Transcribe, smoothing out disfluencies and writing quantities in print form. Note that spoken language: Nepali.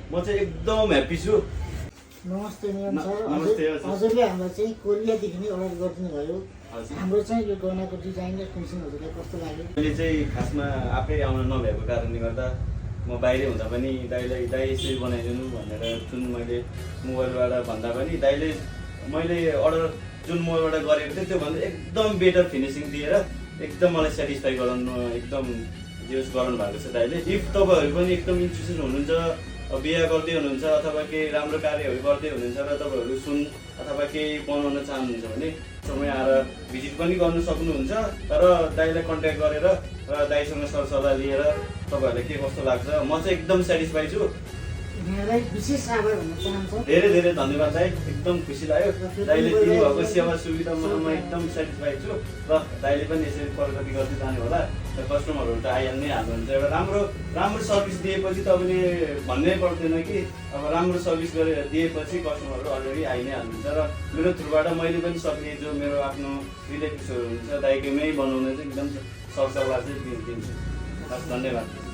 म चाहिँ एकदम ह्याप्पी छु। नमस्ते नियम सर। नमस्ते हजुरले हामीलाई चाहिँ कोरियादेखि नै अर्डर गरिदिनु भयो। हजुर। हाम्रो चाहिँ यो गहनाको डिजाइन र फिनिसिङ हजुरलाई कस्तो लाग्यो? मैले चाहिँ खासमा आफै आउन नभएको कारणले गर्दा म बाहिरै हुँदा पनि दाइलाई दाइ यसरी बनाइदिनु भनेर जुन मैले मोबाइलबाट भन्दा पनि दाइले मैले अर्डर जुन मोबाइलबाट गरेको थिएँ त्योभन्दा एकदम बेटर फिनिसिङ दिएर एकदम मलाई सेटिस्फाई गराउनु एकदम जेस गराउनु भएको छ दाइले। इफ तपाईँहरू पनि एकदम इन्ट्रेस्टेड हुनुहुन्छ, बिहा गर्दै हुनुहुन्छ अथवा केही राम्रो कार्यहरू गर्दै हुनुहुन्छ र तपाईँहरू सुन अथवा केही बनाउन चाहनुहुन्छ भने समय आएर भिजिट पनि गर्नु सक्नुहुन्छ। तर दाइलाई कन्ट्याक्ट गरेर र दाइसँग सरसल्लाह लिएर तपाईँहरूलाई के कस्तो लाग्छ, म चाहिँ एकदम सेटिस्फाई छु। यहाँलाई विशेष आभार भन्न चाहन्छु। धेरै धेरै धन्यवाद दाइ, एकदम खुसी लाग्यो। दाइले दिनुभएको सेवा सुविधामा म एकदम सेटिस्फाई छु र दाइले पनि यसरी प्रगति गर्दै जानु होला। र कस्टमरहरू त आइहाल्नै हाल्नुहुन्छ। एउटा राम्रो सर्भिस दिएपछि तपाईँले भन्नै पर्दैन कि अब राम्रो सर्भिस गरेर दिएपछि कस्टमरहरू अलरेडी आइ नै हाल्नुहुन्छ। र मेरो थ्रुबाट मैले पनि सक्ने जो मेरो आफ्नो रिलेटिभ्सहरू हुन्छ दाइकोमै बनाउन चाहिँ एकदम सरसल्लाह चाहिँ दिन्छु। हस्, धन्यवाद।